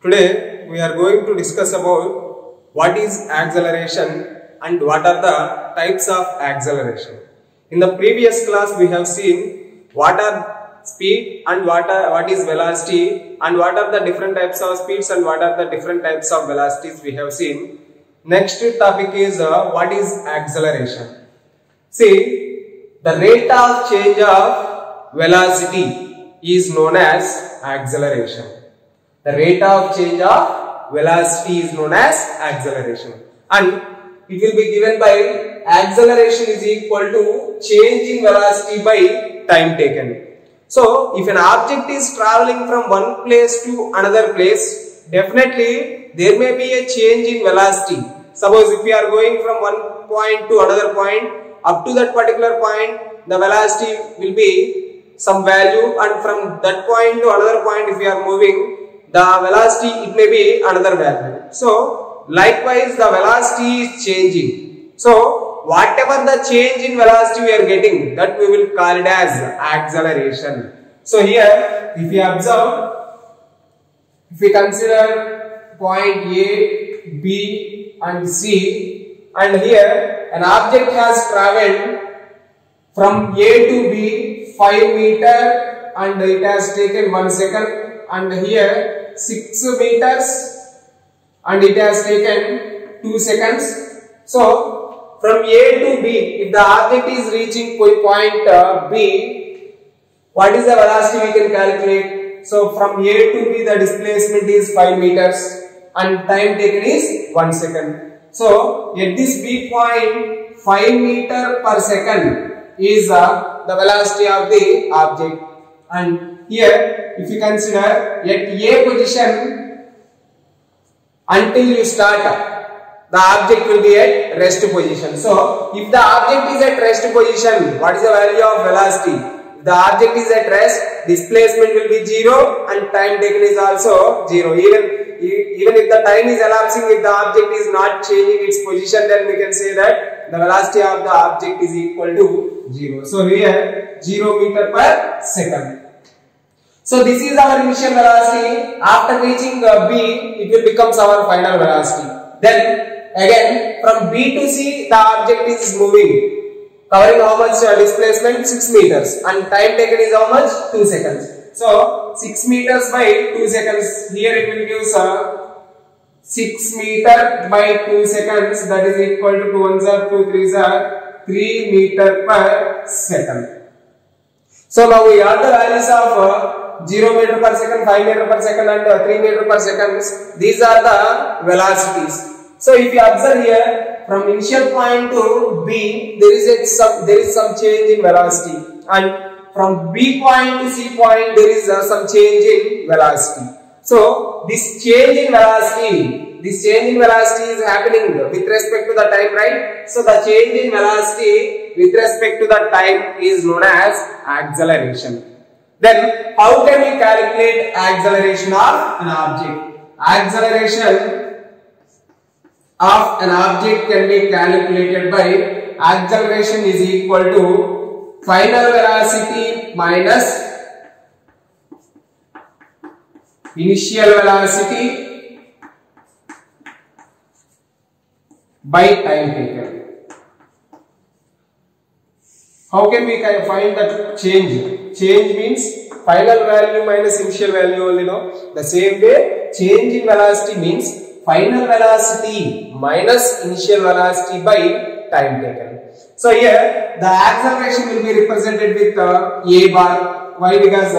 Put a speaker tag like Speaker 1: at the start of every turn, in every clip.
Speaker 1: Today we are going to discuss about what is acceleration and what are the types of acceleration. In the previous class we have seen what are speed and what is velocity and what are the different types of speeds and what are the different types of velocities we have seen. Next topic is what is acceleration. See, the rate of change of velocity is known as acceleration. The rate of change of velocity is known as acceleration, and it will be given by acceleration is equal to change in velocity by time taken. So, if an object is traveling from one place to another place, definitely there may be a change in velocity. Suppose if we are going from one point to another point, up to that particular point, the velocity will be some value, and from that point to another point, if we are moving, the velocity it may be another value. So, likewise the velocity is changing. So, whatever the change in velocity we are getting, that we will call it as acceleration. So, here if we observe, if we consider point A, B and C, and here an object has travelled from A to B 5 meter and it has taken 1 second, and here 6 meters and it has taken 2 seconds. So, from A to B, if the object is reaching point B, what is the velocity we can calculate? So, from A to B the displacement is 5 meters and time taken is 1 second. So, at this B point, 5 meter per second is the velocity of the object, and here if you consider at A position, until you start, the object will be at rest position. So, if the object is at rest position, what is the value of velocity? If the object is at rest, displacement will be 0 and time taken is also 0. Even if the time is elapsing, if the object is not changing its position, then we can say that the velocity of the object is equal to 0. So, here 0 meter per second. So, this is our initial velocity. After reaching B, it will become our final velocity. Then, again, from B to C, the object is moving, covering how much displacement? 6 meters, and time taken is how much? 2 seconds. So, 6 meters by 2 seconds, here it will give 6 meter by 2 seconds, that is equal to 2 ones are 2 threes are 3 meter per second. So, now we got the values of 0 meter per second, 5 meter per second and 3 meter per second. These are the velocities. So, if you observe here, from initial point to B, there is some change in velocity, and from B point to C point, there is some change in velocity. So, this change in velocity is happening with respect to the time, right? So, the change in velocity with respect to the time is known as acceleration. Then, how can we calculate acceleration of an object? Acceleration of an object can be calculated by acceleration is equal to final velocity minus initial velocity by time taken. How can we find that change? Change means final value minus initial value only, no? The same way, change in velocity means final velocity minus initial velocity by time taken. So, here the acceleration will be represented with A bar. Why? Because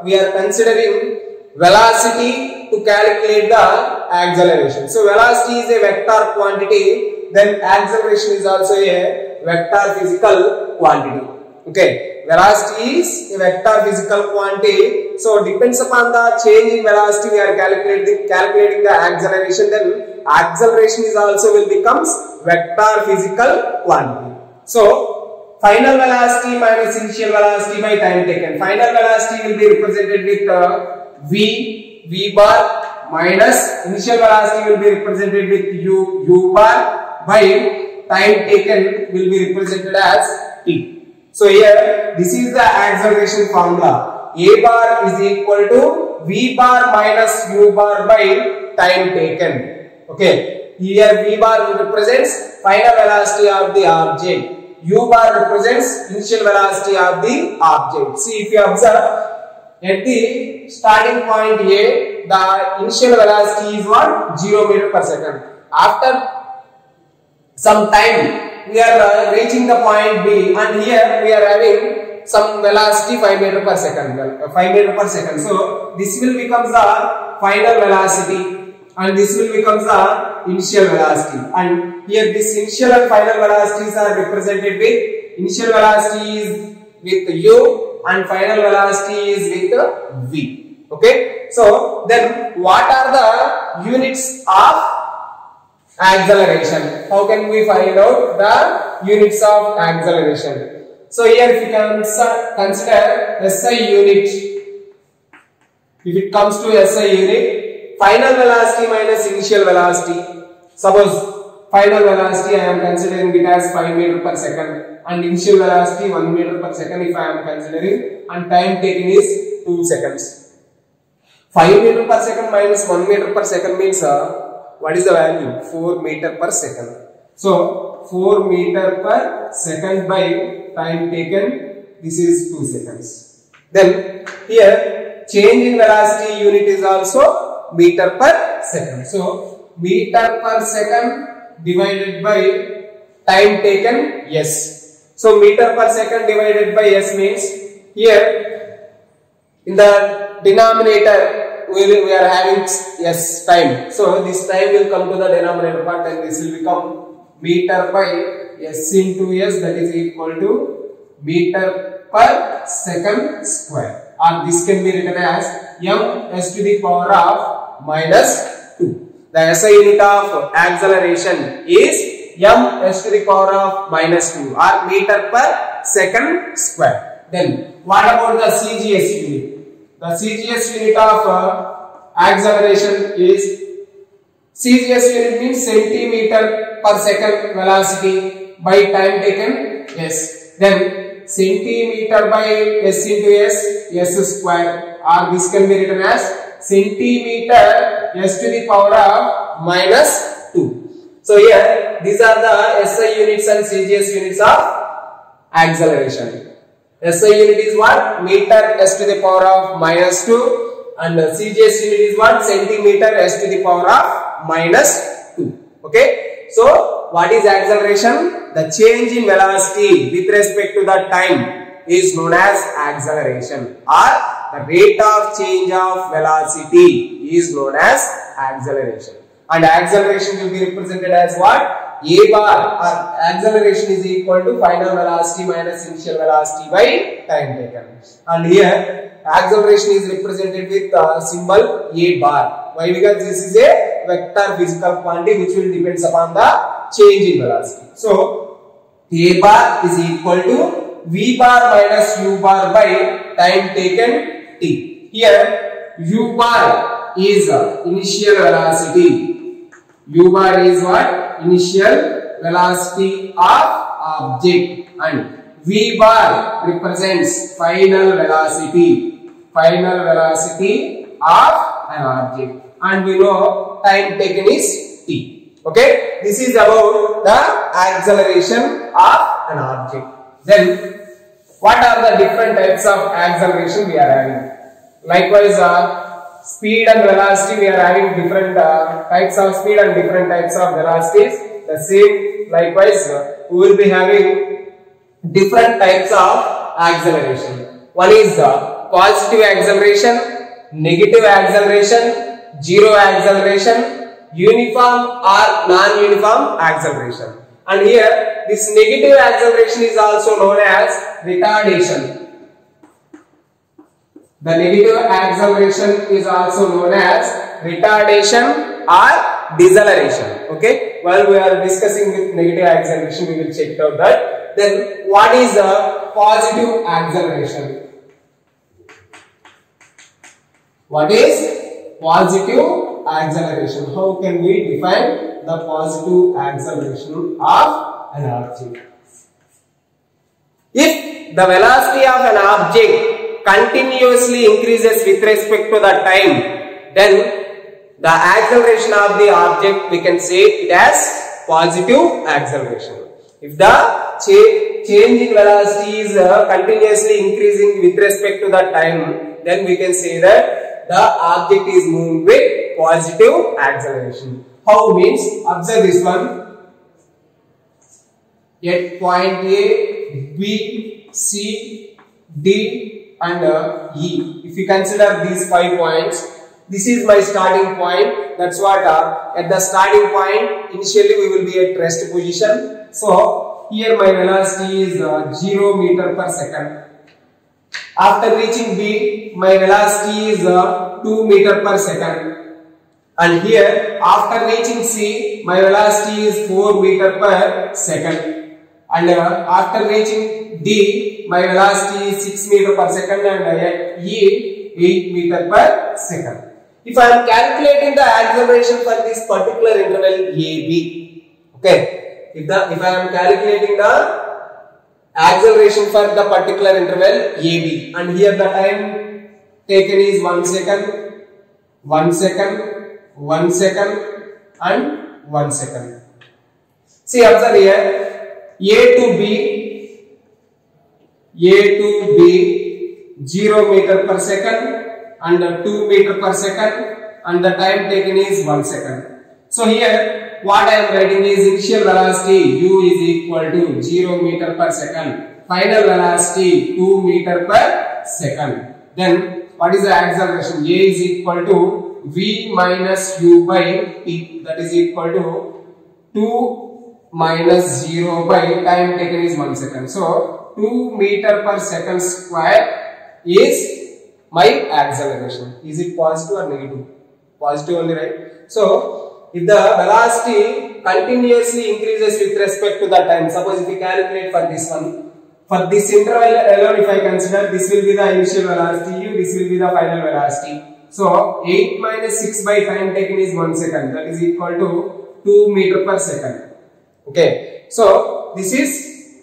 Speaker 1: we are considering velocity to calculate the acceleration. So, velocity is a vector quantity, then acceleration is also a vector physical quantity. Okay, velocity is a vector physical quantity. So, depends upon the change in velocity we are calculating the acceleration. Then acceleration is also will becomes vector physical quantity. So, final velocity minus initial velocity by time taken. Final velocity will be represented with V bar, minus initial velocity will be represented with U bar, by time taken will be represented as T. So, here this is the acceleration formula. A bar is equal to V bar minus U bar by time taken. Okay, here V bar represents final velocity of the object. U bar represents initial velocity of the object. See, if you observe at the starting point A, the initial velocity is what? 0 meter per second. After some time, we are reaching the point B, and here we are having some velocity 5 meter per second. 5 meter per second. So this will become the final velocity, and this will become the initial velocity. And here this initial and final velocities are represented with initial velocity is with U and final velocity is with V. Okay. So then what are the units of acceleration? How can we find out the units of acceleration? So here if you can consider SI unit, if it comes to SI unit, final velocity minus initial velocity. Suppose final velocity I am considering it as 5 meter per second and initial velocity 1 meter per second if I am considering, and time taken is 2 seconds. 5 meter per second minus 1 meter per second means what is the value? 4 meter per second. So 4 meter per second by time taken, this is 2 seconds. Then here change in velocity unit is also meter per second. So meter per second divided by time taken S. So meter per second divided by S means here in the denominator we are having S time. So this time will come to the denominator part and this will become meter by S into S, that is equal to meter per second square, or this can be written as m s to the power of minus 2. The SI unit of acceleration is m s to the power of minus 2 or meter per second square. Then what about the CGS unit? The CGS unit of acceleration is, CGS unit means centimeter per second velocity by time taken S. Then centimeter by S into S square, or this can be written as centimeter S to the power of minus 2. So here these are the SI units and CGS units of acceleration. SI unit is what? Meter S to the power of minus 2, and CGS unit is what? Centimeter S to the power of minus 2. Okay. So what is acceleration? The change in velocity with respect to the time is known as acceleration, or the rate of change of velocity is known as acceleration. And acceleration will be represented as what? A bar, or acceleration is equal to final velocity minus initial velocity by time taken. And here acceleration is represented with symbol A bar. Why? Because this is a vector physical quantity which will depends upon the change in velocity. So A bar is equal to V bar minus U bar by time taken t. Here U bar is initial velocity. U bar is what? Initial velocity of object, and V bar represents final velocity. Final velocity of an object, and we know time taken is t. Okay, this is about the acceleration of an object. Then what are the different types of acceleration we are having? Likewise, speed and velocity, we are having different types of speed and different types of velocities. The same, likewise, we will be having different types of acceleration. One is positive acceleration, negative acceleration, zero acceleration, uniform or non-uniform acceleration. And here this negative acceleration is also known as retardation. The negative acceleration is also known as retardation or deceleration. Okay, while we are discussing with negative acceleration, we will check it out that. Then what is the positive acceleration? What is positive acceleration? How can we define the positive acceleration of an object? If the velocity of an object continuously increases with respect to the time, then the acceleration of the object we can say it as positive acceleration. If the change in velocity is continuously increasing with respect to the time, then we can say that the object is moving with positive acceleration. How means, observe this one. At point A, B, C, D and E. If you consider these 5 points, this is my starting point. That's what at the starting point, initially we will be at rest position. So here my velocity is 0 meter per second. After reaching B, my velocity is 2 meter per second. And here after reaching C, my velocity is 4 meter per second. And after reaching D, my velocity is 6 meter per second, and at E 8 meter per second. If I am calculating the acceleration for this particular interval AB, okay, if I am calculating the acceleration for the particular interval AB, and here the time taken is 1 second, 1 second, 1 second and 1 second. See, observe here. A to B 0 meter per second and 2 meter per second, and the time taken is 1 second. So here what I am writing is initial velocity u is equal to 0 meter per second, final velocity 2 meter per second. Then what is the acceleration? A is equal to v minus u by t, that is equal to 2 minus 0 by time taken is 1 second. So 2 meter per second square is my acceleration. Is it positive or negative? Positive only, right? So if the velocity continuously increases with respect to the time, suppose if we calculate for this one, for this interval alone, if I consider, this will be the initial velocity u, this will be the final velocity. So 8 minus 6 by time taken is 1 second, that is equal to 2 meter per second. Okay, so this is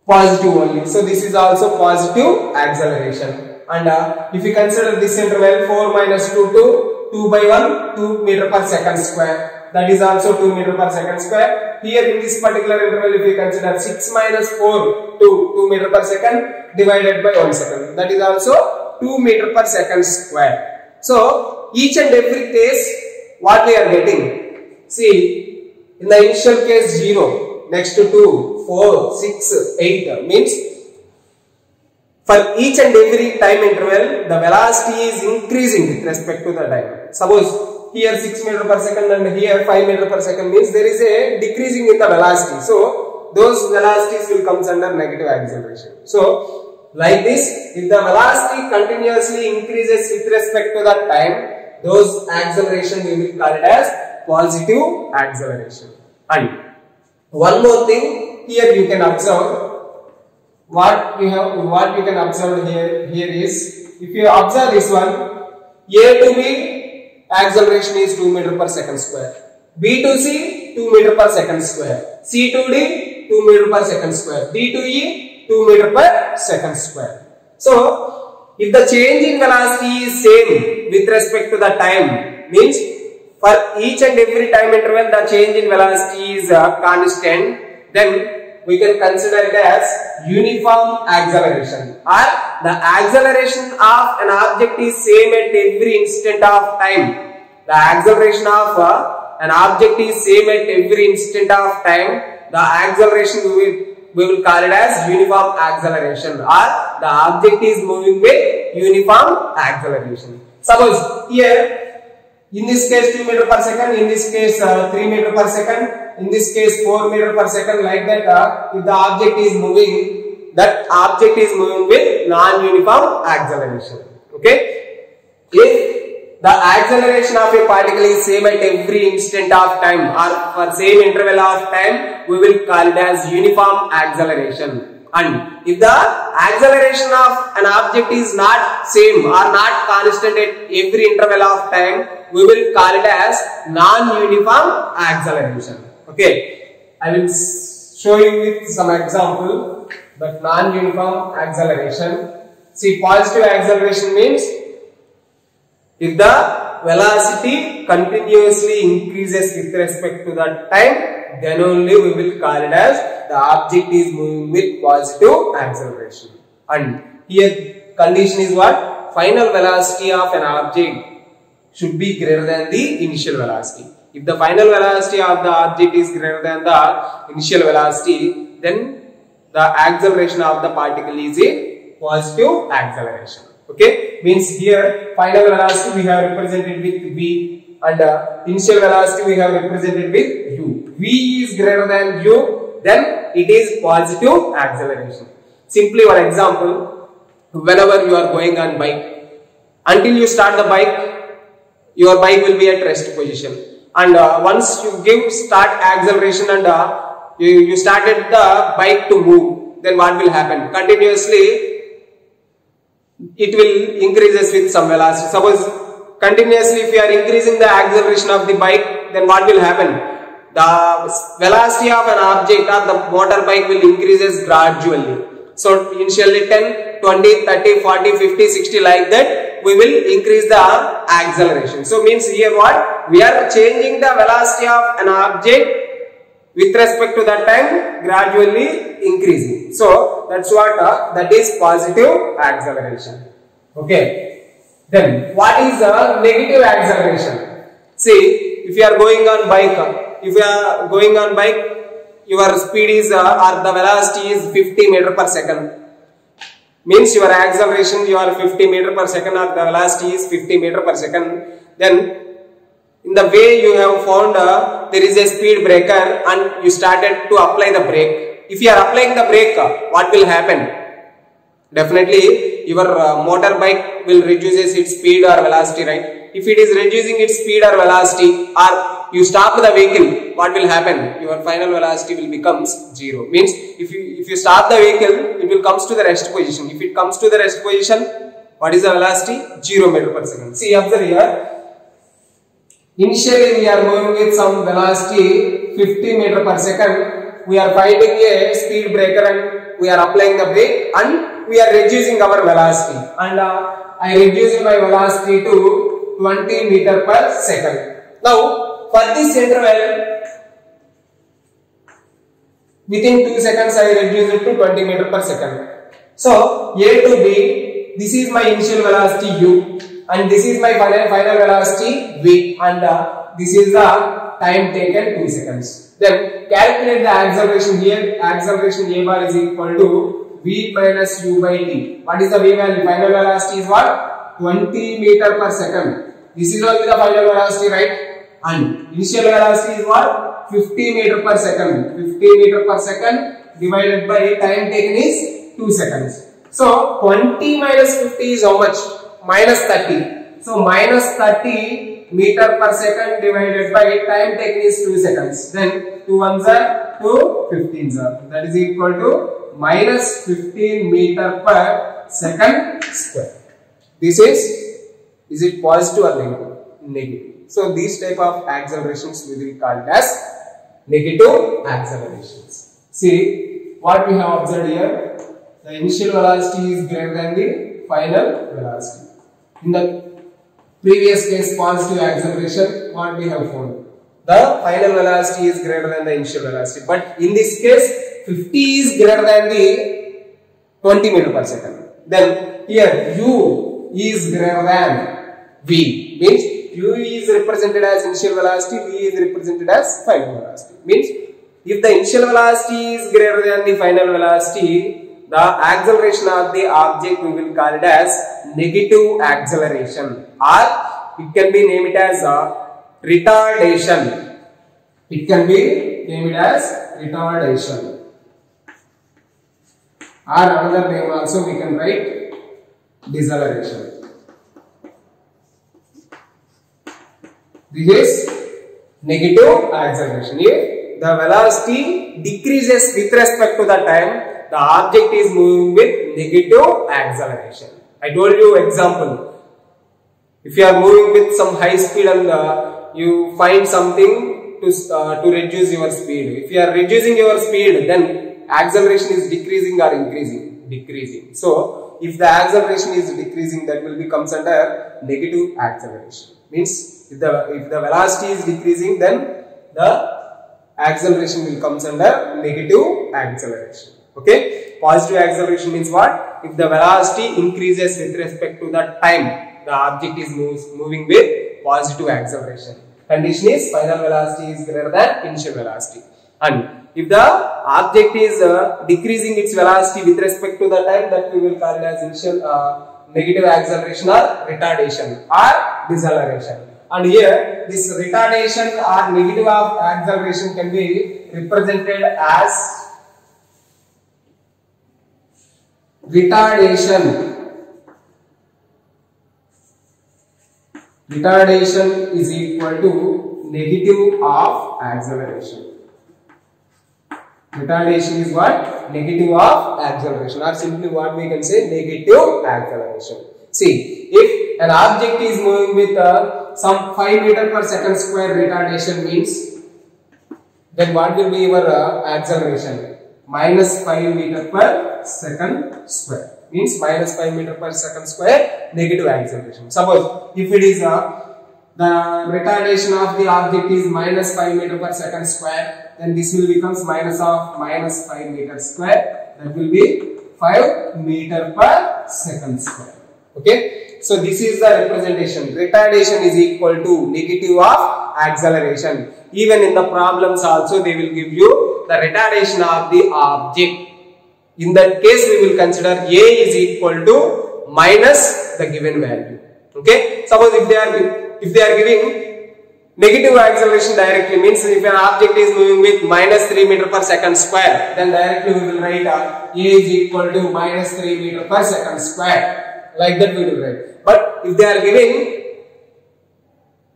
Speaker 1: positive only. So this is also positive acceleration. And if you consider this interval 4 minus 2 to 2 by 1, 2 meter per second square, that is also 2 meter per second square. Here in this particular interval, if you consider 6 minus 4 to 2 meter per second divided by 1 second, that is also 2 meter per second square. So each and every case what we are getting, see, in the initial case 0, next to 2, 4, 6, 8 means for each and every time interval the velocity is increasing with respect to the time. Suppose here 6 meter per second and here 5 meter per second means there is a decreasing in the velocity. So those velocities will come under negative acceleration. So like this, if the velocity continuously increases with respect to the time, those acceleration we will call it as positive acceleration. And one more thing, here you can observe what you can observe here is, if you observe this one, A to B acceleration is 2 meter per second square, B to C 2 meter per second square, C to D 2 meter per second square, D to E 2 meter per second square. So if the change in velocity is same with respect to the time, means for each and every time interval the change in velocity is constant, then we can consider it as uniform acceleration, or the acceleration of an object is same at every instant of time. The acceleration of an object is same at every instant of time. The acceleration we will call it as uniform acceleration, or the object is moving with uniform acceleration. Suppose here in this case 2 meter per second, in this case 3 meter per second, in this case 4 meter per second, like that. If the object is moving, that object is moving with non-uniform acceleration. Okay. If the acceleration of a particle is same at every instant of time, or for same interval of time, we will call it as uniform acceleration. And if the acceleration of an object is not same or not constant at every interval of time, we will call it as non-uniform acceleration. Okay, I will show you with some example that non-uniform acceleration. See, positive acceleration means if the velocity continuously increases with respect to the time, then only we will call it as the object is moving with positive acceleration. And here condition is what? Final velocity of an object should be greater than the initial velocity. If the final velocity of the object is greater than the initial velocity, then the acceleration of the particle is a positive acceleration. Okay, means here final velocity we have represented with v and initial velocity we have represented with u. V is greater than u, then it is positive acceleration. Simply one example, whenever you are going on bike, until you start the bike, your bike will be at rest position, and once you give start acceleration and you started the bike to move, then what will happen? Continuously it will increases with some velocity. Suppose continuously if you are increasing the acceleration of the bike, then what will happen? The velocity of an object or the motorbike will increases gradually. So initially 10, 20, 30, 40, 50, 60 like that we will increase the acceleration. So means here what? We are changing the velocity of an object with respect to the time, gradually increasing. So that's what that is positive acceleration. Okay. Then what is the negative acceleration? See, if you are going on bike, your speed is or the velocity is 50 meter per second. Means your acceleration, you are 50 meter per second or the velocity is 50 meter per second. Then in the way you have found there is a speed breaker and you started to apply the brake. If you are applying the brake, what will happen? Definitely your motorbike will reduce its speed or velocity, right? If it is reducing its speed or velocity, or you stop the vehicle, what will happen? Your final velocity will becomes 0. Means if you stop the vehicle, it will comes to the rest position. If it comes to the rest position, what is the velocity? 0 meter per second. See, observe here. Initially we are moving with some velocity 50 meter per second. We are finding a speed breaker and we are applying the brake and we are reducing our velocity. And I reducing my velocity to 20 meter per second. Now for this interval, within 2 seconds I reduce it to 20 meter per second. So A to B, this is my initial velocity u, and this is my final velocity v, and this is the time taken 2 seconds. Then calculate the acceleration here. Acceleration a bar is equal to v minus u by t. What is the v value? Final velocity is what? 20 meter per second. This is only the final velocity, right? And initial velocity is what? 50 meter per second. 50 meter per second divided by time taken is 2 seconds. So 20 minus 50 is how much? Minus 30. So minus 30 meter per second divided by time taken is 2 seconds. Then 2 ones are 2, 15s are. That is equal to minus 15 meter per second square. This is it positive or negative? Negative. So these type of accelerations we will call as negative accelerations. See what we have observed here. The initial velocity is greater than the final velocity. In the previous case, positive acceleration, what we have found? The final velocity is greater than the initial velocity. But in this case, 50 is greater than the 20 meter per second. Then here u is greater than v. Means u is represented as initial velocity, v is represented as final velocity. Means if the initial velocity is greater than the final velocity, the acceleration of the object we will call it as negative acceleration, or it can be named as retardation. It can be named as retardation, or another name also we can write deceleration. This is negative acceleration. If the velocity decreases with respect to the time, the object is moving with negative acceleration. I told you example. If you are moving with some high speed and you find something to reduce your speed. If you are reducing your speed, then acceleration is decreasing or increasing? Decreasing. So if the acceleration is decreasing, that will comes under negative acceleration. Means if the velocity is decreasing, then the acceleration will comes under negative acceleration. Okay, positive acceleration means what? If the velocity increases with respect to the time the object is moving with positive acceleration. Condition is final velocity is greater than initial velocity. And if the object is decreasing its velocity with respect to the time, that we will call it as initial negative acceleration or retardation or deceleration. And here this retardation or negative of acceleration can be represented as retardation. Retardation is equal to negative of acceleration. Retardation is what? Negative of acceleration, or simply what we can say, negative acceleration. See, if an object is moving with some 5 meter per second square retardation means, then what will be your acceleration? Minus 5 meter per second square. Means minus 5 meter per second square negative acceleration. Suppose if it is the retardation of the object is minus 5 meter per second square, then this will becomes minus of minus 5 meter square. That will be 5 meter per second square. Okay. So this is the representation. Retardation is equal to negative of acceleration. Even in the problems also they will give you the retardation of the object. In that case, we will consider A is equal to minus the given value. Okay. Suppose if they are giving negative acceleration directly, means if an object is moving with minus 3 meter per second square, then directly we will write A is equal to minus 3 meter per second square. Like that we will write. But if they are giving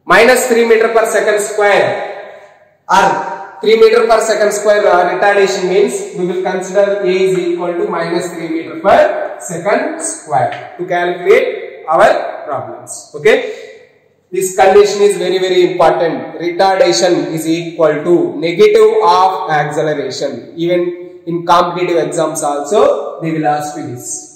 Speaker 1: minus 3 meter per second square or 3 meter per second square retardation, means we will consider A is equal to minus 3 meter per second square to calculate our problems. Okay. This condition is very important. Retardation is equal to negative of acceleration. Even in competitive exams also they will ask you this.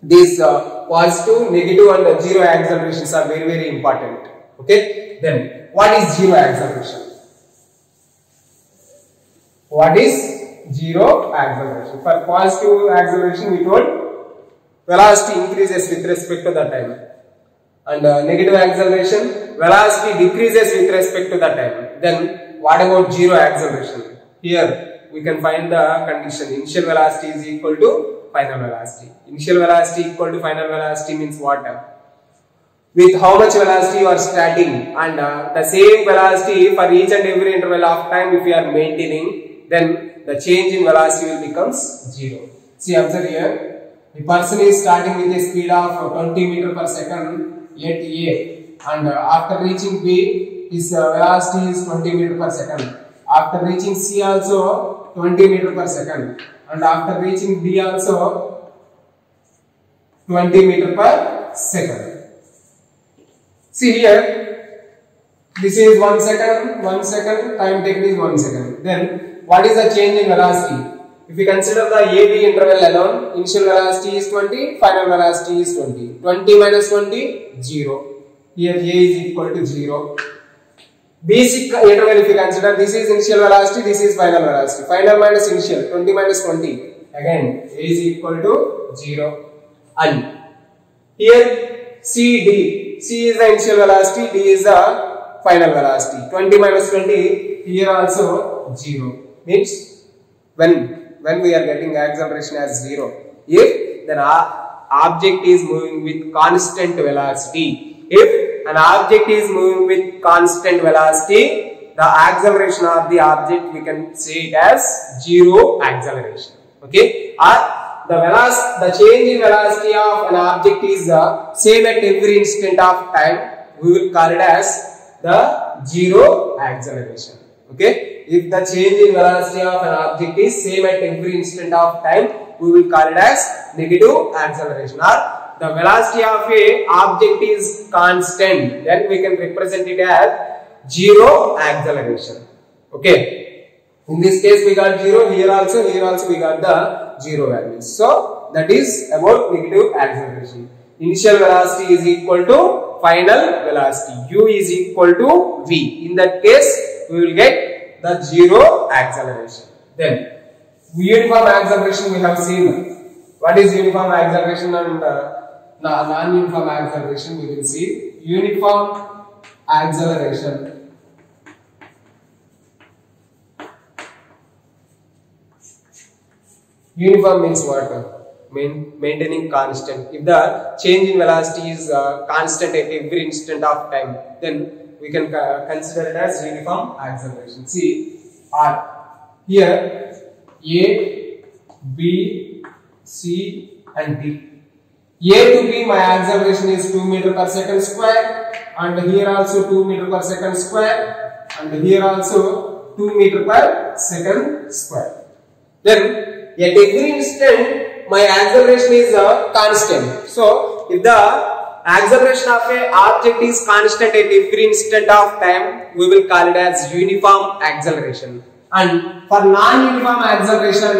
Speaker 1: These positive, negative and zero accelerations are very important. Okay. Then what is zero acceleration? What is zero acceleration? For positive acceleration, we told velocity increases with respect to the time, and negative acceleration, velocity decreases with respect to the time. Then what about zero acceleration? Here we can find the condition. Initial velocity is equal to final velocity. Initial velocity equal to final velocity means what? With how much velocity you are starting, and the same velocity for each and every interval of time if you are maintaining, then the change in velocity will becomes 0. See, observe here. The person is starting with a speed of 20 meter per second at A, and after reaching B, his velocity is 20 meter per second. After reaching C also 20 meter per second, and after reaching D also 20 meter per second. See here, this is 1 second, time taken is 1 second. Then what is the change in velocity? If we consider the AB interval alone, initial velocity is 20, final velocity is 20. 20 minus 20, 0. Here A is equal to 0. Basic interval if you consider, this is initial velocity, this is final velocity. Final minus initial, 20 minus 20. Again, A is equal to 0. And here CD. C is the initial velocity, D is the final velocity. 20 minus 20, here also 0. Means when we are getting acceleration as 0, if the object is moving with constant velocity, if an object is moving with constant velocity, the acceleration of the object we can say it as zero acceleration. Okay, or the change in velocity of an object is same at every instant of time, we will call it as the zero acceleration. Okay. If the change in velocity of an object is same at every instant of time, we will call it as negative acceleration. Or the velocity of a object is constant, then we can represent it as zero acceleration. Okay. In this case we got 0, here also we got the 0 values. So that is about negative acceleration. Initial velocity is equal to final velocity. U is equal to V. In that case, we will get the zero acceleration. Then, uniform acceleration we have seen. What is uniform acceleration and non-uniform acceleration? We will see. Uniform acceleration. Uniform means what? Maintaining constant. If the change in velocity is constant at every instant of time, then we can consider it as uniform acceleration. See, here A, B, C and D. A to B, my acceleration is 2 meter per second square, and here also 2 meter per second square, and here also 2 meter per second square. Then at every instant, my acceleration is constant. So, if the acceleration of a object is constant at every instant of time, we will call it as uniform acceleration. And for non-uniform acceleration,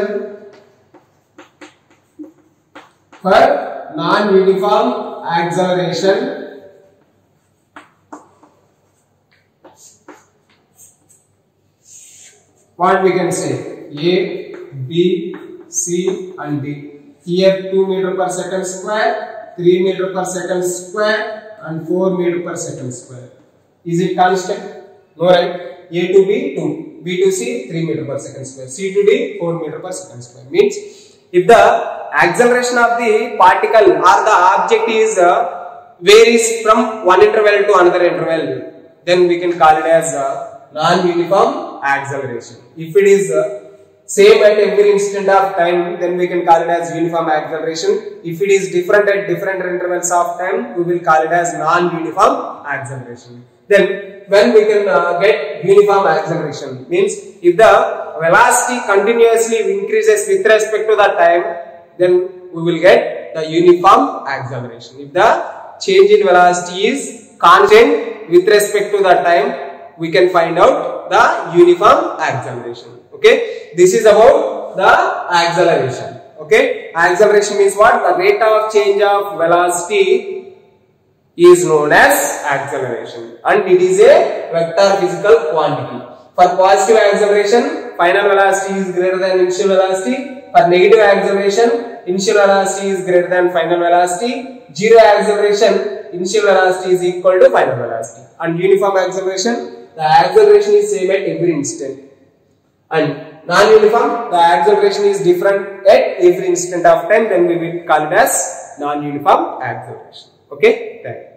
Speaker 1: what we can say? A, B, C and D. Here 2 meter per second square, 3 meter per second square and 4 meter per second square. Is it constant? No, right? A to B 2, B to C 3 meter per second square, C to D 4 meter per second square. Means if the acceleration of the particle or the object is varies from one interval to another interval, then we can call it as non-uniform acceleration. If it is same at every instant of time, then we can call it as uniform acceleration. If it is different at different intervals of time, we will call it as non-uniform acceleration. Then when we can get uniform acceleration, means if the velocity continuously increases with respect to the time, then we will get the uniform acceleration. If the change in velocity is constant with respect to the time, we can find out the uniform acceleration. Okay, this is about the acceleration. Okay, acceleration means what? The rate of change of velocity is known as acceleration, and it is a vector physical quantity. For positive acceleration, final velocity is greater than initial velocity. For negative acceleration, initial velocity is greater than final velocity. Zero acceleration, initial velocity is equal to final velocity. And uniform acceleration, the acceleration is same at every instant. And non-uniform, the acceleration is different at every instant of time, then we will call it as non-uniform acceleration. Okay, thank you.